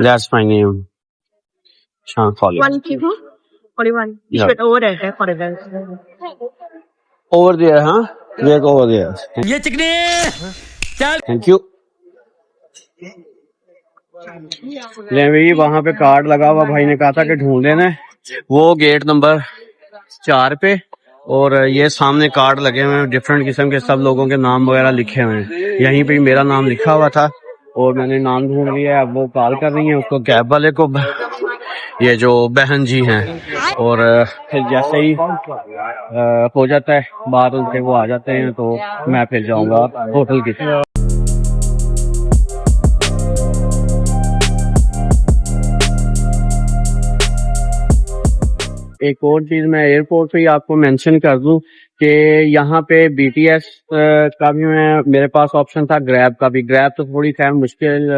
That's my name. Sean Foley. One people? Only one. You Yeah. should over there for the dance. Over there, huh? Yeah, over there. ये चिकने चल Thank you. ले भाई वहां पे card लगा हुआ, भाई ने कहा था कि ढूंढ लेना है, वो गेट नंबर 4 पे। और ये सामने कार्ड लगे हुए हैं डिफरेंट किस्म के, सब लोगों के नाम वगैरह लिखे हुए हैं। यहीं पे मेरा नाम लिखा हुआ था और मैंने नाम ढूंढ लिया है। अब वो कॉल कर रही है उसको, कैब वाले को, ये जो बहन जी हैं। और फिर जैसे ही हो जाता है बात उनसे, वो आ जाते हैं तो मैं फिर जाऊंगा होटल की तरफ। एक और चीज मैं एयरपोर्ट पे ही आपको मेंशन कर दूं कि यहाँ पे BTS का भी मेरे पास ऑप्शन था, ग्रैब का भी। ग्रैब तो थोड़ी खैर मुश्किल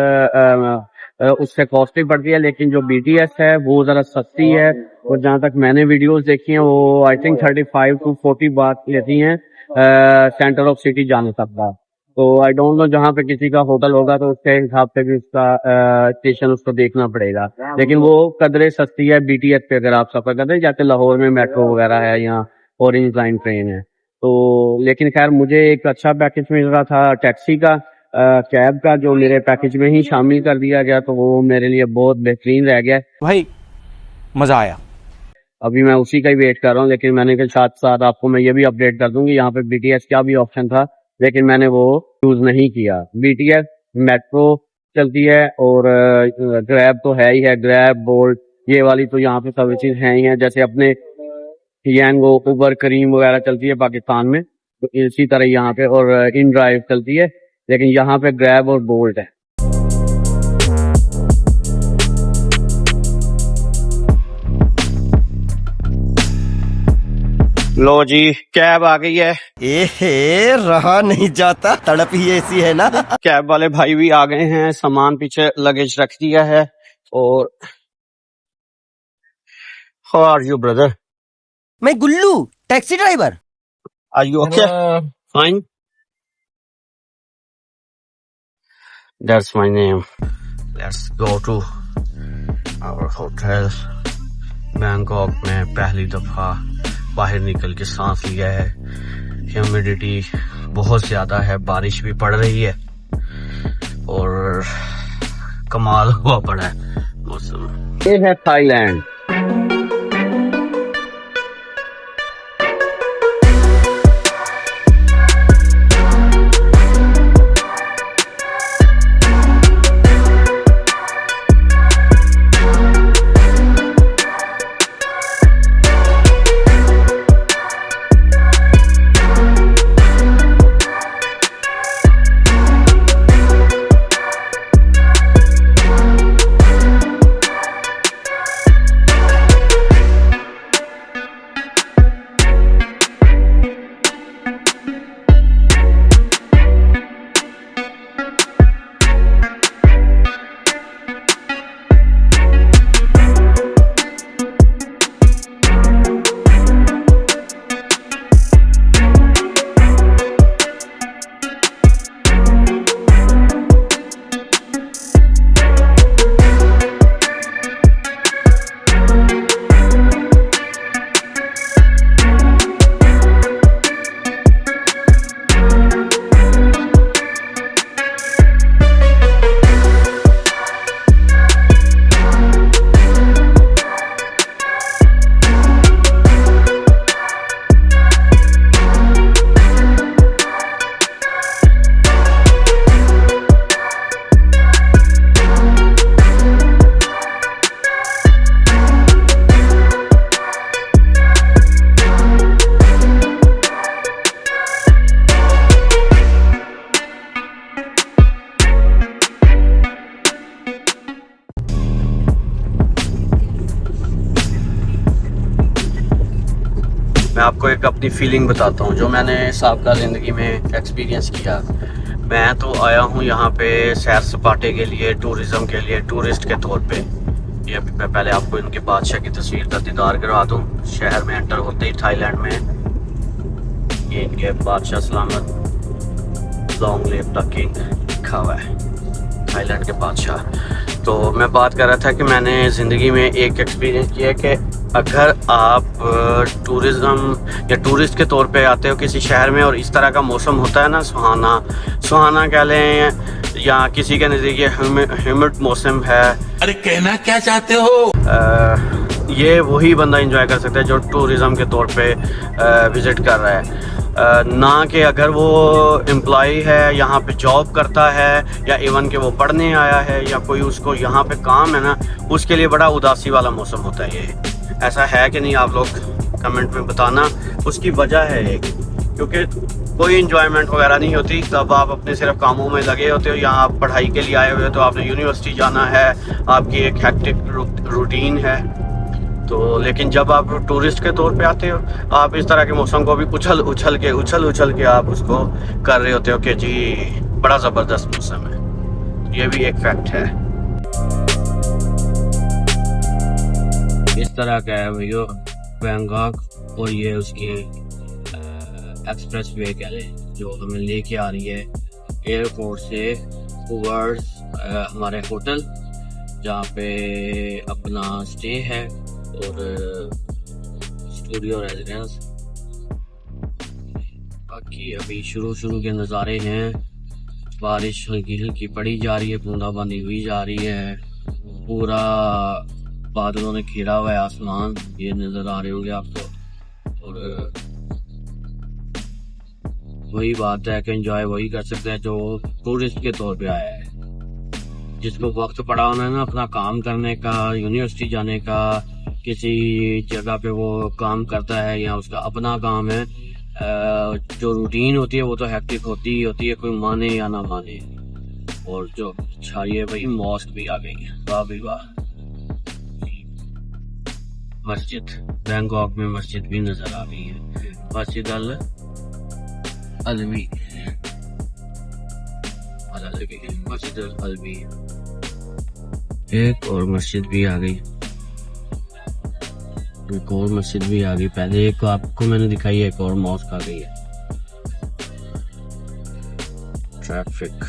उससे कॉस्टली पड़ती है, लेकिन जो BTS है वो जरा सस्ती है। और जहाँ तक मैंने वीडियोस देखी हैं वो आई थिंक 35 to 40 बात लेती हैं सेंटर ऑफ सिटी जाने तक का। तो आई डोंट नो, जहाँ पे किसी का होटल होगा तो उसके हिसाब से भी उसका स्टेशन उसको देखना पड़ेगा। लेकिन वो कदरे सस्ती है BTS पे अगर आप सफर करते हैं, जैसे लाहौर में मेट्रो वगैरह है या ऑरेंज लाइन ट्रेन है तो। लेकिन खैर मुझे एक अच्छा पैकेज मिल रहा था टैक्सी का, कैब का, जो मेरे पैकेज में ही शामिल कर दिया गया, तो वो मेरे लिए बहुत बेहतरीन रह गया। भाई मजा आया। अभी मैं उसी का ही वेट कर रहा हूँ, लेकिन मैंने के साथ साथ आपको मैं ये भी अपडेट कर दूंगी यहाँ पे BTS का भी ऑप्शन था, लेकिन मैंने वो यूज नहीं किया। BTS मेट्रो चलती है और ग्रैब तो है ही है, ग्रैब बोल्ट ये वाली तो यहाँ पे सर्विसेज हैं ही हैं। जैसे अपने यांगो, उबर, करीम वगैरह चलती है पाकिस्तान में, तो इसी तरह यहाँ पे, और इन ड्राइव चलती है, लेकिन यहाँ पे ग्रैब और बोल्ट है। लो जी, कैब आ गई है। रहा नहीं जाता, तड़प ही ऐसी है ना। कैब वाले भाई भी आ गए हैं, सामान पीछे लगेज रख दिया है। और हाउ आर यू ब्रदर? मैं Gullu, taxi driver. Are you okay? Fine, that's my name. Let's go to our hotel. Bangkok में पहली दफा बाहर निकल के सांस लिया है। ह्यूमिडिटी बहुत ज्यादा है, बारिश भी पड़ रही है और कमाल हुआ पड़ा है मौसम। ये है थाईलैंड। मैं आपको एक अपनी फीलिंग बताता हूँ जो मैंने साबिक़ा ज़िंदगी में एक्सपीरियंस किया। मैं तो आया हूँ यहाँ पे सैर सपाटे के लिए, टूरिज़म के लिए, टूरिस्ट के तौर पे। ये अभी मैं पहले आपको इनके बादशाह की तस्वीर का दीदार करा दूँ। शहर में एंटर होते ही थाईलैंड में ये इनके बादशाह सलामत लॉन्ग लिव द किंग लिखा हुआ है, थाईलैंड के बादशाह। तो मैं बात कर रहा था कि मैंने ज़िंदगी में एक एक्सपीरियंस किया कि अगर आप टूरिज़्म या टूरिस्ट के तौर पे आते हो किसी शहर में और इस तरह का मौसम होता है ना, सुहाना कह लें या किसी के नज़दीक ह्यूमिड मौसम है। अरे कहना क्या चाहते हो? ये वही बंदा एंजॉय कर सकता है जो टूरिज़्म के तौर पे विज़िट कर रहा है, ना कि अगर वो एम्प्लॉई है, यहाँ पे जॉब करता है, या इवन कि वो पढ़ने आया है या कोई उसको यहाँ पे काम है ना, उसके लिए बड़ा उदासी वाला मौसम होता है ये। ऐसा है कि नहीं, आप लोग कमेंट में बताना। उसकी वजह है एक, क्योंकि कोई इंजॉयमेंट वगैरह नहीं होती, तब आप अपने सिर्फ कामों में लगे होते हो, या आप पढ़ाई के लिए आए हुए हो तो आपने यूनिवर्सिटी जाना है, आपकी एक हेक्टिक रूटीन है। तो लेकिन जब आप टूरिस्ट के तौर पे आते हो, आप इस तरह के मौसम को भी उछल के आप उसको कर रहे होते हो कि जी बड़ा ज़बरदस्त मौसम है। ये भी एक फैक्ट है। इस तरह का है भैया बैंकॉक, और ये उसकी एक्सप्रेस वे कह लें जो हमें लेके आ रही है एयरपोर्ट से टूवर्ड्स हमारे होटल जहाँ पे अपना स्टे है और स्टूडियो रेजिडेंस। बाकी अभी शुरू के नज़ारे हैं, बारिश हल्की हल्की पड़ी जा रही है, बूंदाबांदी हुई जा रही है, पूरा बादलों ने घेरा हुआ है आसमान, ये नज़र आ रहे होंगे आपको। और वही बात है कि एंजॉय वही कर सकते हैं जो टूरिस्ट के तौर पे आया है, जिसको वक्त पड़ा होना है ना अपना काम करने का, यूनिवर्सिटी जाने का, किसी जगह पे वो काम करता है या उसका अपना काम है। जो रूटीन होती है वो तो हेक्टिक होती ही है, कोई माने या ना माने। और जो अच्छा ये भाई मॉस्क भी आ गई है, वाह भी वाह। मस्जिद, बैंकॉक में मस्जिद भी नजर आ गई है, मस्जिद अल अलवी, मस्जिद अल अलवी। एक और मस्जिद भी आ गई, एक और मस्जिद भी आ गई। पहले एक आपको मैंने दिखाई है, एक और मॉस्क आ गई है। ट्रैफिक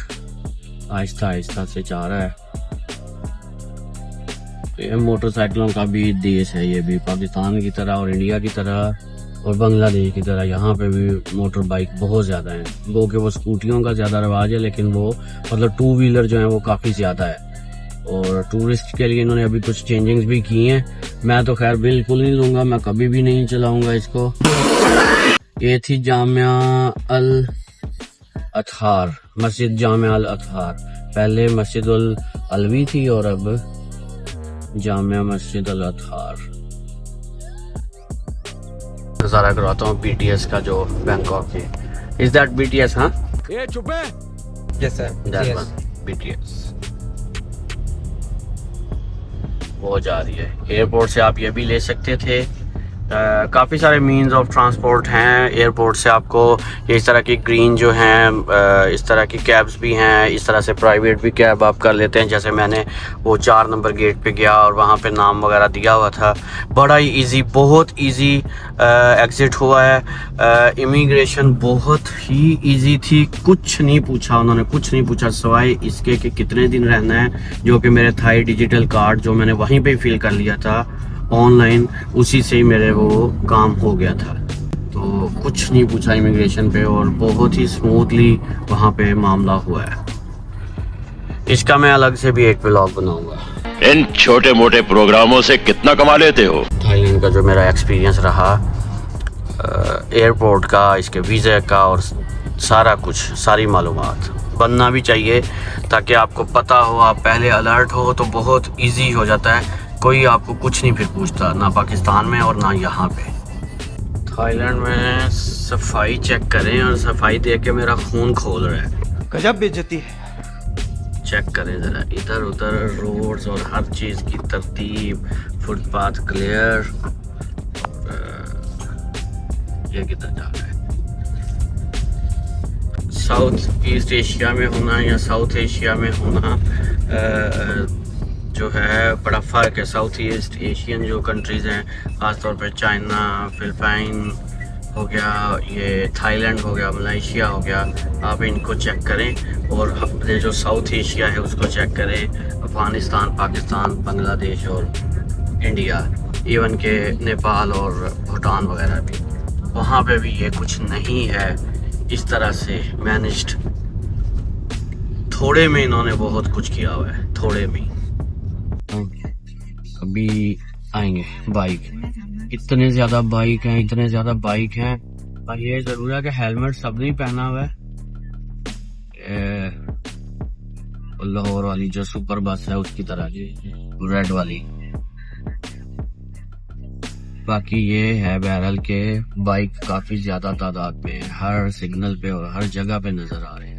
आहिस्ता आहिस्ता से जा रहा है। ये मोटरसाइकिलों का भी देश है, ये भी पाकिस्तान की तरह और इंडिया की तरह और बांग्लादेश की तरह यहाँ पे भी मोटर बाइक बहुत ज़्यादा हैं। वो कि वो स्कूटियों का ज़्यादा रवाज है, लेकिन वो मतलब टू व्हीलर जो है वो काफ़ी ज़्यादा है। और टूरिस्ट के लिए इन्होंने अभी कुछ चेंजिंग्स भी किए हैं। मैं तो खैर बिल्कुल नहीं लूँगा, मैं कभी भी नहीं चलाऊँगा इसको। ये थी जामिया अल अतहार, मस्जिद जामिया अल अतहार। पहले मस्जिद अल अलवी थी और अब जामिया मस्जिद अल अतहार। नज़ारा करवाता हूँ BTS का जो बैंकॉक है। Is that BTS? हाँ, ये चुप है। यस सर, BTS वो जा रही है। एयरपोर्ट से आप ये भी ले सकते थे। काफ़ी सारे मीन्स ऑफ ट्रांसपोर्ट हैं एयरपोर्ट से आपको। इस तरह की ग्रीन जो हैं, इस तरह की कैब्स भी हैं, इस तरह से प्राइवेट भी कैब आप कर लेते हैं। जैसे मैंने वो 4 नंबर गेट पे गया और वहाँ पे नाम वगैरह दिया हुआ था। बड़ा ही इजी, बहुत इजी एग्ज़िट हुआ है। इमिग्रेशन बहुत ही इजी थी, कुछ नहीं पूछा उन्होंने, कुछ नहीं पूछा सिवाय इसके कि कितने दिन रहना है, जो कि मेरे थाई डिजिटल कार्ड जो मैंने वहीं पे फिल कर लिया था ऑनलाइन, उसी से ही मेरे वो काम हो गया था। तो कुछ नहीं पूछा इमिग्रेशन पे और बहुत ही स्मूथली वहाँ पे मामला हुआ है। इसका मैं अलग से भी एक व्लॉग बनाऊंगा। इन छोटे मोटे प्रोग्रामों से कितना कमा लेते हो? थाईलैंड का जो मेरा एक्सपीरियंस रहा, एयरपोर्ट का, इसके वीज़ा का और सारा कुछ, सारी मालूमात बनना भी चाहिए ताकि आपको पता हो, आप पहले अलर्ट हो तो बहुत इजी हो जाता है। कोई आपको कुछ नहीं फिर पूछता, ना पाकिस्तान में और ना यहाँ पे। थाईलैंड में सफाई चेक करें और सफाई देख के मेरा खून खोल रहा है। गजब बेइज्जती है। चेक करें ज़रा, इधर उधर रोड्स और हर चीज़ की तरतीब, फुटपाथ क्लियर। ये किधर जा रहा है? साउथ ईस्ट एशिया में होना या साउथ एशिया में होना जो है बड़ा फ़र्क है। साउथ ईस्ट एशियन जो कंट्रीज़ हैं, ख़ासतौर पे चाइना, फ़िलिपाइन हो गया, ये थाईलैंड हो गया, मलेशिया हो गया, आप इनको चेक करें। और अपने जो साउथ एशिया है उसको चेक करें, अफ़गानिस्तान, पाकिस्तान, बांग्लादेश और इंडिया, इवन के नेपाल और भूटान वगैरह भी, वहाँ पे भी ये कुछ नहीं है इस तरह से मैनेज्ड। थोड़े में इन्होंने बहुत कुछ किया हुआ है, थोड़े में। अभी आएंगे बाइक, इतने ज़्यादा बाइक हैं, इतने ज़्यादा बाइक हैं। और ये ज़रूर है कि हेलमेट सब नहीं पहना हुआ है। लाहौर वाली जो सुपर बस है उसकी तरह की रेड वाली। बाकी ये है बहरहाल के बाइक काफ़ी ज़्यादा तादाद में है, हर सिग्नल पे और हर जगह पे नज़र आ रहे हैं।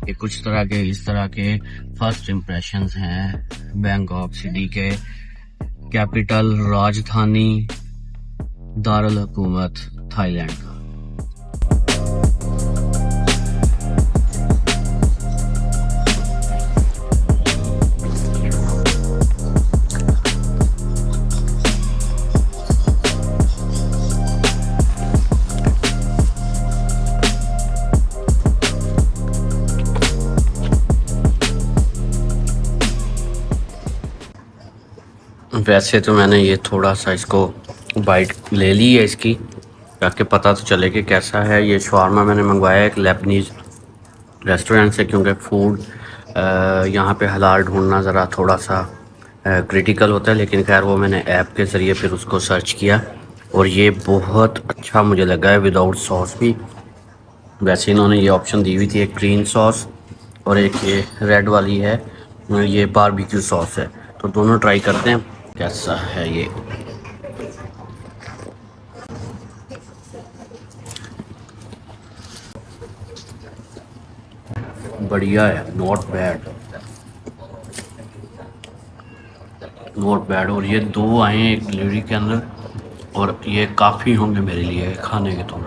ये कुछ तरह के इस तरह के फर्स्ट इम्प्रेशंस हैं बैंकॉक सिटी के, कैपिटल, राजधानी, दारुल हुकूमत थाईलैंड का। वैसे तो मैंने ये थोड़ा सा इसको बाइट ले ली है इसकी, ताकि पता तो चले कि कैसा है। ये शवारमा मैंने मंगवाया एक लेबनीज़ रेस्टोरेंट से, क्योंकि फूड यहाँ पे हलाल ढूंढना ज़रा थोड़ा सा क्रिटिकल होता है, लेकिन खैर वो मैंने ऐप के ज़रिए फिर उसको सर्च किया और ये बहुत अच्छा मुझे लगा है, विदाउट सॉस भी। वैसे इन्होंने ये ऑप्शन दी हुई थी, एक ग्रीन सॉस और एक ये रेड वाली है, ये बारबेक्यू सॉस है। तो दोनों ट्राई करते हैं कैसा है ये। बढ़िया है, नॉट बैड, नॉट बैड। और ये दो आए हैं एक डिलीवरी के अंदर, और ये काफ़ी होंगे मेरे लिए खाने के तो।